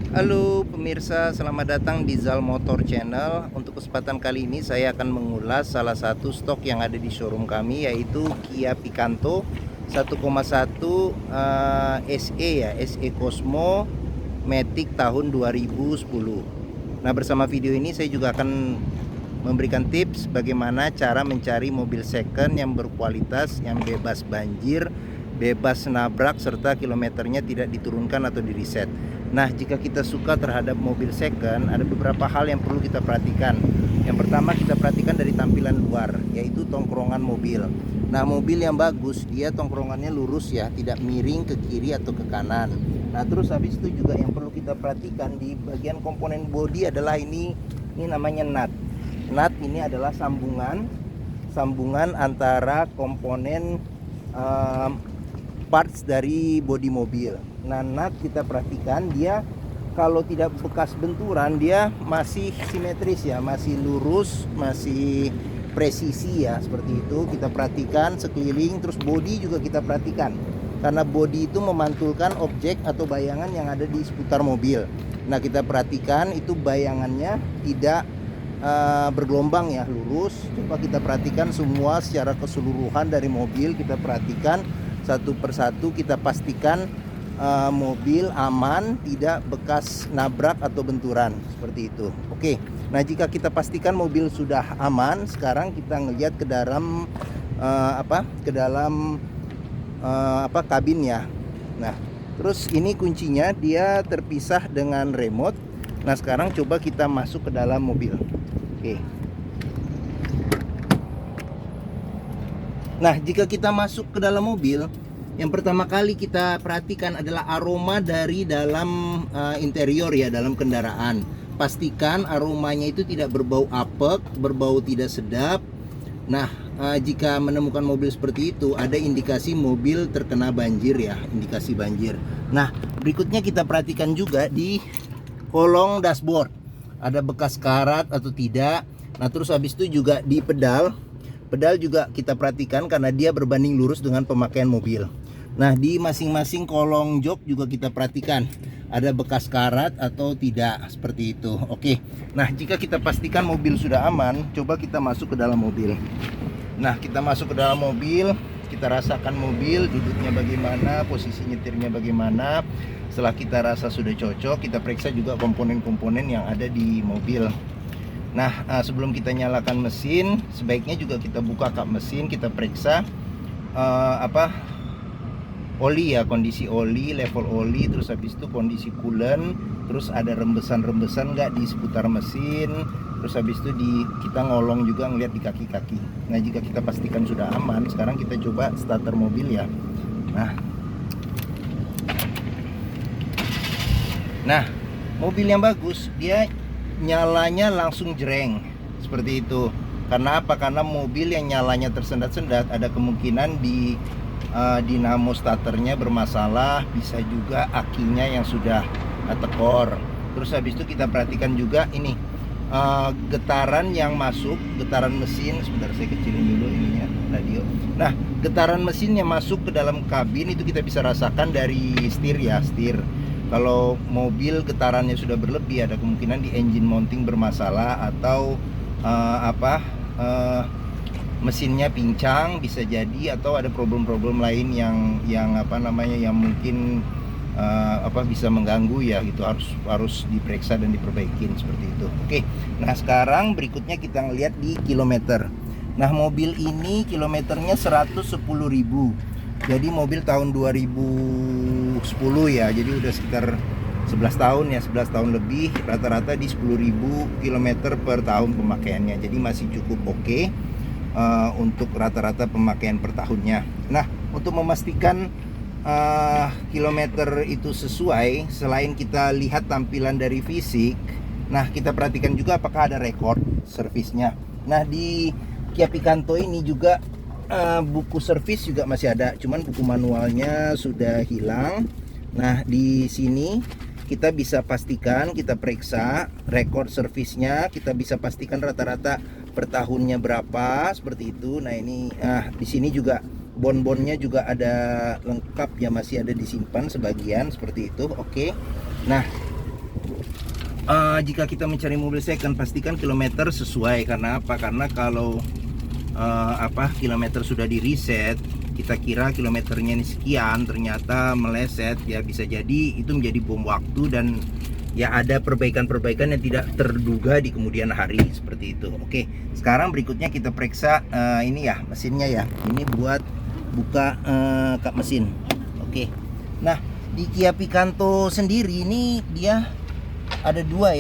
Halo pemirsa, selamat datang di Zal Motor Channel. Untuk kesempatan kali ini saya akan mengulas salah satu stok yang ada di showroom kami, yaitu Kia Picanto 1,1 SE ya, SE Cosmo Matic tahun 2010. Nah, bersama video ini saya juga akan memberikan tips bagaimana cara mencari mobil second yang berkualitas, yang bebas banjir, bebas nabrak, serta kilometernya tidak diturunkan atau di reset. Nah, jika kita suka terhadap mobil second, ada beberapa hal yang perlu kita perhatikan. Yang pertama, kita perhatikan dari tampilan luar, yaitu tongkrongan mobil. Nah, mobil yang bagus, dia tongkrongannya lurus ya, tidak miring ke kiri atau ke kanan. Nah, terus habis itu juga yang perlu kita perhatikan di bagian komponen bodi adalah ini namanya nut. Nut ini adalah sambungan antara komponen parts dari bodi mobil. Nah, nut kita perhatikan, dia kalau tidak bekas benturan dia masih simetris ya, masih lurus, masih presisi ya, seperti itu. Kita perhatikan sekeliling, terus bodi juga kita perhatikan, karena bodi itu memantulkan objek atau bayangan yang ada di seputar mobil. Nah, kita perhatikan itu bayangannya tidak bergelombang ya, lurus. Coba kita perhatikan semua secara keseluruhan dari mobil, kita perhatikan satu persatu, kita pastikan mobil aman, tidak bekas nabrak atau benturan, seperti itu. Oke, nah jika kita pastikan mobil sudah aman, sekarang kita ngelihat ke dalam kabin ya. Nah, terus ini kuncinya dia terpisah dengan remote. Nah, sekarang coba kita masuk ke dalam mobil. Oke. Nah, jika kita masuk ke dalam mobil, yang pertama kali kita perhatikan adalah aroma dari dalam interior ya, dalam kendaraan. Pastikan aromanya itu tidak berbau apek, berbau tidak sedap. Nah, jika menemukan mobil seperti itu, ada indikasi mobil terkena banjir ya, indikasi banjir. Nah, berikutnya kita perhatikan juga di kolong dashboard, ada bekas karat atau tidak. Nah, terus habis itu juga di pedal juga kita perhatikan karena dia berbanding lurus dengan pemakaian mobil. Nah, di masing-masing kolong jok juga kita perhatikan ada bekas karat atau tidak, seperti itu. Oke. Nah, jika kita pastikan mobil sudah aman, coba kita masuk ke dalam mobil. Nah, kita masuk ke dalam mobil, kita rasakan mobil duduknya bagaimana, posisi nyetirnya bagaimana. Setelah kita rasa sudah cocok, kita periksa juga komponen-komponen yang ada di mobil. Nah, sebelum kita nyalakan mesin, sebaiknya juga kita buka kap mesin, kita periksa oli ya, kondisi oli, level oli, terus habis itu kondisi coolant, terus ada rembesan-rembesan nggak di seputar mesin, terus habis itu kita ngolong juga ngeliat di kaki-kaki. Nah, jika kita pastikan sudah aman, sekarang kita coba starter mobil ya. Nah, mobil yang bagus dia nyalanya langsung jreng, seperti itu. Karena apa? Karena mobil yang nyalanya tersendat-sendat, ada kemungkinan di dinamo starternya bermasalah, bisa juga akinya yang sudah tekor. Terus habis itu kita perhatikan juga ini getaran yang masuk, getaran mesin. Sebentar, saya kecilin dulu ininya, radio. Nah, getaran mesin yang masuk ke dalam kabin itu kita bisa rasakan dari setir ya, setir. Kalau mobil getarannya sudah berlebih, ada kemungkinan di engine mounting bermasalah, atau mesinnya pincang, bisa jadi, atau ada problem-problem lain yang mungkin bisa mengganggu ya, gitu. Harus diperiksa dan diperbaikin, seperti itu. Oke. Nah, sekarang berikutnya kita ngelihat di kilometer. Nah, mobil ini kilometernya 110.000. Jadi mobil tahun 2010 ya, jadi udah sekitar 11 tahun ya, 11 tahun lebih, rata-rata di 10.000 km per tahun pemakaiannya. Jadi masih cukup oke untuk rata-rata pemakaian per tahunnya. Nah, untuk memastikan kilometer itu sesuai, selain kita lihat tampilan dari fisik, nah kita perhatikan juga apakah ada record servisnya. Nah, di Kia Picanto ini juga buku servis juga masih ada, cuman buku manualnya sudah hilang. Nah, di sini kita bisa pastikan, kita periksa rekor servisnya, kita bisa pastikan rata-rata per tahunnya berapa, seperti itu. Nah, ini di sini juga bon-bonnya juga ada lengkap ya, masih ada disimpan sebagian, seperti itu. Oke. Nah, Jika kita mencari mobil second, pastikan kilometer sesuai. Karena apa? Karena kalau kilometer sudah di reset, kita kira kilometernya ini sekian, ternyata meleset, ya bisa jadi itu menjadi bom waktu dan ya ada perbaikan-perbaikan yang tidak terduga di kemudian hari seperti itu. Oke, sekarang berikutnya kita periksa ini ya mesinnya ya. Ini buat buka kap mesin. Oke. Nah, di Kia Picanto sendiri ini dia ada dua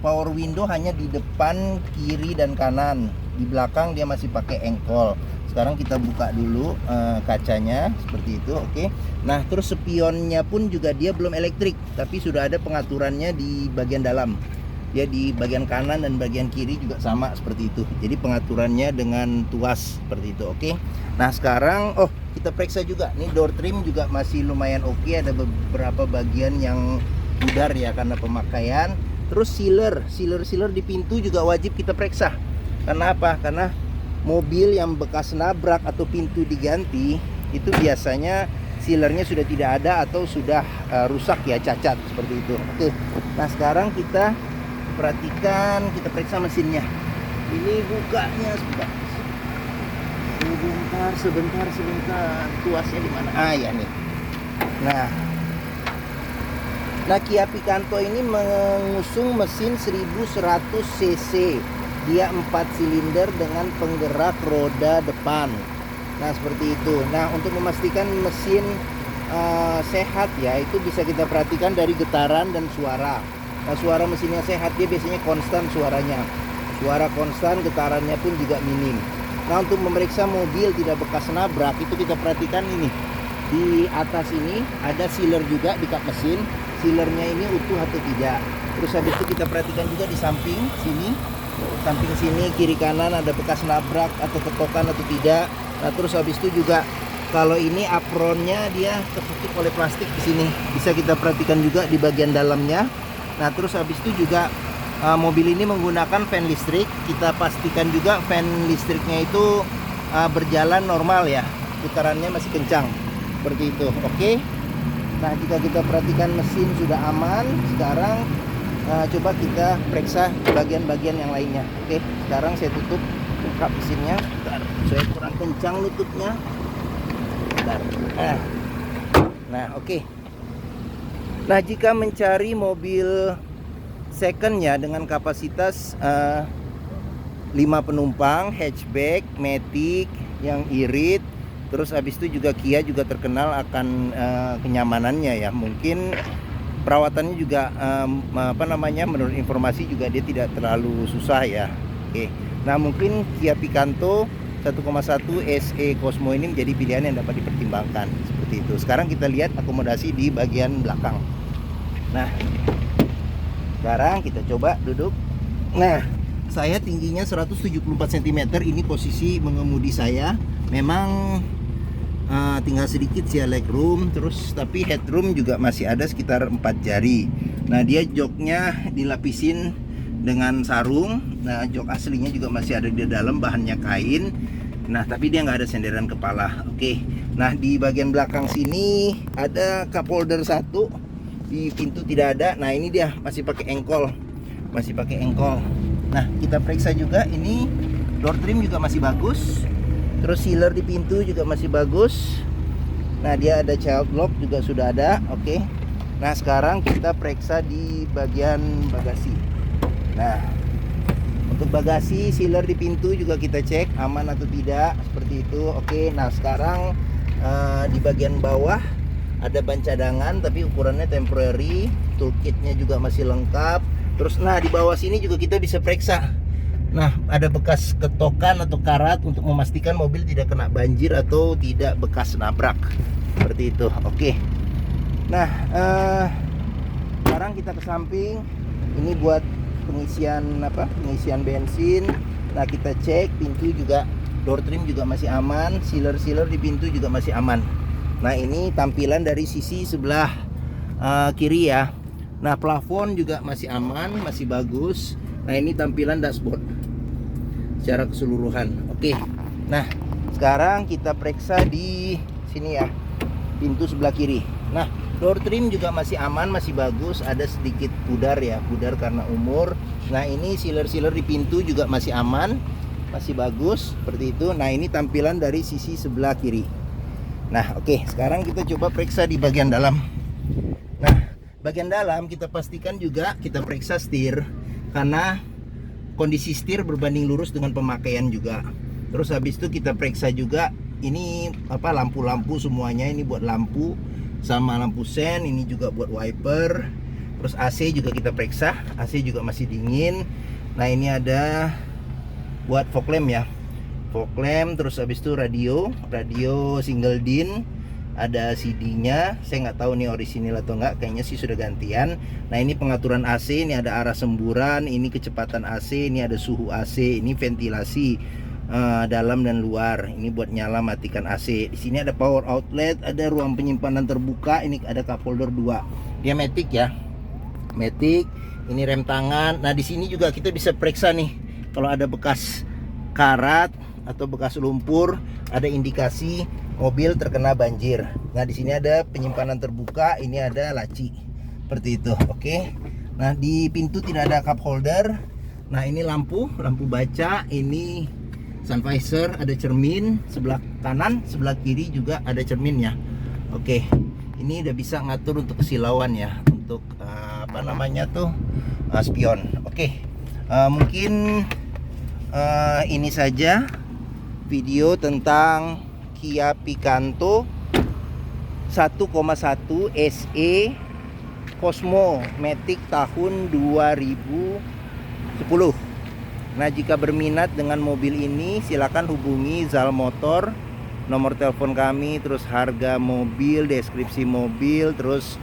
power window hanya di depan, kiri dan kanan. Di belakang dia masih pakai engkol. Sekarang kita buka dulu kacanya seperti itu. Oke. Nah, terus spionnya pun juga dia belum elektrik, tapi sudah ada pengaturannya di bagian dalam. Dia di bagian kanan dan bagian kiri juga sama seperti itu. Jadi pengaturannya dengan tuas seperti itu. Oke. Nah, sekarang kita periksa juga. Nih door trim juga masih lumayan oke. Ada beberapa bagian yang pudar ya karena pemakaian. Terus sealer di pintu juga wajib kita periksa. Karena apa? Karena mobil yang bekas nabrak atau pintu diganti itu biasanya sealernya sudah tidak ada atau sudah rusak ya, cacat seperti itu. Oke. Nah, sekarang kita perhatikan, kita periksa mesinnya. Ini bukanya sebentar. Tuasnya di mana? Ya nih. Nah, Kia Picanto ini mengusung mesin 1100 cc. Dia 4 silinder dengan penggerak roda depan. Nah, seperti itu. Nah, untuk memastikan mesin sehat ya, itu bisa kita perhatikan dari getaran dan suara. Nah, suara mesinnya sehat, dia biasanya konstan suaranya. Suara konstan, getarannya pun juga minim. Nah, untuk memeriksa mobil tidak bekas nabrak, itu kita perhatikan ini. Di atas ini ada sealer juga di kap mesin. Sealernya ini utuh atau tidak. Terus habis itu kita perhatikan juga di samping sini. Samping sini kiri kanan ada bekas nabrak atau ketokan atau tidak. Nah, terus habis itu juga kalau ini apronnya dia tertutup oleh plastik di sini. Bisa kita perhatikan juga di bagian dalamnya. Nah, terus habis itu juga mobil ini menggunakan fan listrik. Kita pastikan juga fan listriknya itu berjalan normal ya. Putarannya masih kencang. Seperti itu. Oke. Nah, jika kita perhatikan mesin sudah aman, sekarang coba kita periksa bagian-bagian yang lainnya. Oke, sekarang saya tutup kap mesinnya. Bentar, saya kurang kencang nutupnya. Bentar. Nah, oke. Nah, jika mencari mobil second ya dengan kapasitas 5 penumpang, hatchback, matic, yang irit. Terus habis itu juga Kia juga terkenal akan kenyamanannya ya. Mungkin perawatannya juga menurut informasi juga dia tidak terlalu susah ya. Oke. Nah, mungkin Kia Picanto 1,1 SE Cosmo ini menjadi pilihan yang dapat dipertimbangkan seperti itu. Sekarang kita lihat akomodasi di bagian belakang. Nah, sekarang kita coba duduk. Nah, saya tingginya 174 cm. Ini posisi mengemudi saya. Memang tinggal sedikit sih ya legroom, terus tapi headroom juga masih ada sekitar 4 jari. Nah, dia joknya dilapisin dengan sarung. Nah, jok aslinya juga masih ada di dalam, bahannya kain. Nah, tapi dia nggak ada senderan kepala. Oke. Nah, di bagian belakang sini ada cup holder 1. Di pintu tidak ada. Nah, ini dia masih pakai engkol. Nah, kita periksa juga ini door trim juga masih bagus. Terus sealer di pintu juga masih bagus. Nah, dia ada child lock juga sudah ada. Oke. Nah, sekarang kita periksa di bagian bagasi. Nah, untuk bagasi, sealer di pintu juga kita cek aman atau tidak, seperti itu. Oke. Nah, sekarang di bagian bawah ada ban cadangan tapi ukurannya temporary. Toolkitnya juga masih lengkap. Terus di bawah sini juga kita bisa periksa. Nah, ada bekas ketokan atau karat untuk memastikan mobil tidak kena banjir atau tidak bekas nabrak. Seperti itu. Oke. Nah, sekarang kita ke samping. Ini buat pengisian bensin. Nah, kita cek pintu juga, door trim juga masih aman, sealer di pintu juga masih aman. Nah, ini tampilan dari sisi sebelah kiri ya. Nah, plafon juga masih aman, masih bagus. Nah, ini tampilan dashboard secara keseluruhan. Oke. Nah, sekarang kita periksa di sini ya, pintu sebelah kiri. Nah, door trim juga masih aman, masih bagus. Ada sedikit pudar ya, pudar karena umur. Nah, ini sealer-sealer di pintu juga masih aman, masih bagus seperti itu. Nah, ini tampilan dari sisi sebelah kiri. Nah, oke, sekarang kita coba periksa di bagian dalam. Nah, bagian dalam kita pastikan juga kita periksa setir, karena kondisi setir berbanding lurus dengan pemakaian juga. Terus habis itu kita periksa juga ini apa, lampu-lampu semuanya. Ini buat lampu sama lampu sen, ini juga buat wiper. Terus AC juga kita periksa, AC juga masih dingin. Nah, ini ada buat fog lamp ya, fog lamp. Terus habis itu radio single din, ada CD-nya. Saya nggak tahu nih orisinil atau enggak, kayaknya sih sudah gantian. Nah, ini pengaturan AC, ini ada arah semburan, ini kecepatan AC, ini ada suhu AC, ini ventilasi dalam dan luar. Ini buat nyala matikan AC. Di sini ada power outlet, ada ruang penyimpanan terbuka, ini ada cup holder 2. Dia matic ya. Matic. Ini rem tangan. Nah, di sini juga kita bisa periksa nih kalau ada bekas karat atau bekas lumpur, ada indikasi mobil terkena banjir. Nah, di sini ada penyimpanan terbuka, ini ada laci. Seperti itu. Oke. Nah, di pintu tidak ada cup holder. Nah, ini lampu baca, ini sun visor, ada cermin sebelah kanan, sebelah kiri juga ada cerminnya. Oke, ini udah bisa ngatur untuk kesilauan ya, untuk apa namanya tuh, spion. Oke, mungkin ini saja video tentang Kia Picanto 1,1 SE Cosmo Matic tahun 2010. Nah, jika berminat dengan mobil ini silakan hubungi Zal Motor. Nomor telepon kami, terus harga mobil, deskripsi mobil, terus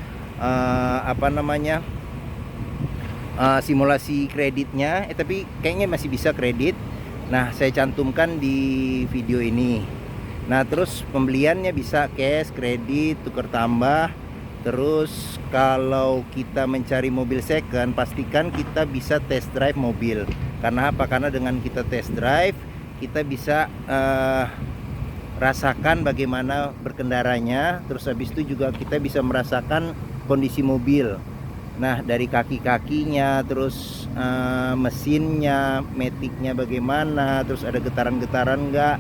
simulasi kreditnya. Tapi kayaknya masih bisa kredit. Nah, saya cantumkan di video ini. Nah, terus pembeliannya bisa cash, kredit, tukar tambah. Terus kalau kita mencari mobil second, pastikan kita bisa test drive mobil. Karena apa? Karena dengan kita test drive, kita bisa rasakan bagaimana berkendaranya. Terus habis itu juga kita bisa merasakan kondisi mobil. Nah, dari kaki-kakinya, terus mesinnya, maticnya bagaimana, terus ada getaran-getaran enggak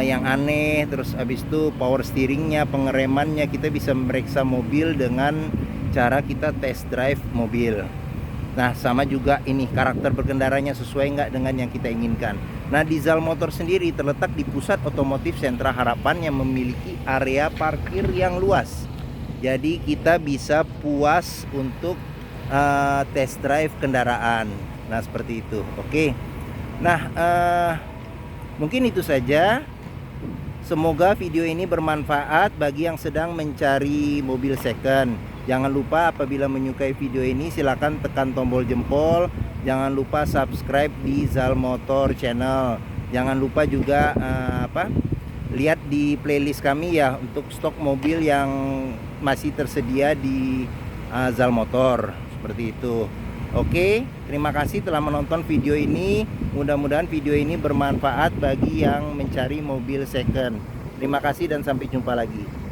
yang aneh. Terus habis itu power steeringnya, pengeremannya, kita bisa memeriksa mobil dengan cara kita test drive mobil. Nah, sama juga ini karakter berkendaranya sesuai nggak dengan yang kita inginkan. Nah, di Zal Motor sendiri terletak di pusat otomotif Sentra Harapan yang memiliki area parkir yang luas. Jadi kita bisa puas untuk test drive kendaraan. Nah, seperti itu. Oke. Nah, mungkin itu saja. Semoga video ini bermanfaat bagi yang sedang mencari mobil second. Jangan lupa apabila menyukai video ini silakan tekan tombol jempol. Jangan lupa subscribe di Zal Motor channel. Jangan lupa juga lihat di playlist kami ya untuk stok mobil yang masih tersedia di Zal Motor. Seperti itu. Oke, terima kasih telah menonton video ini. Mudah-mudahan video ini bermanfaat bagi yang mencari mobil second. Terima kasih dan sampai jumpa lagi.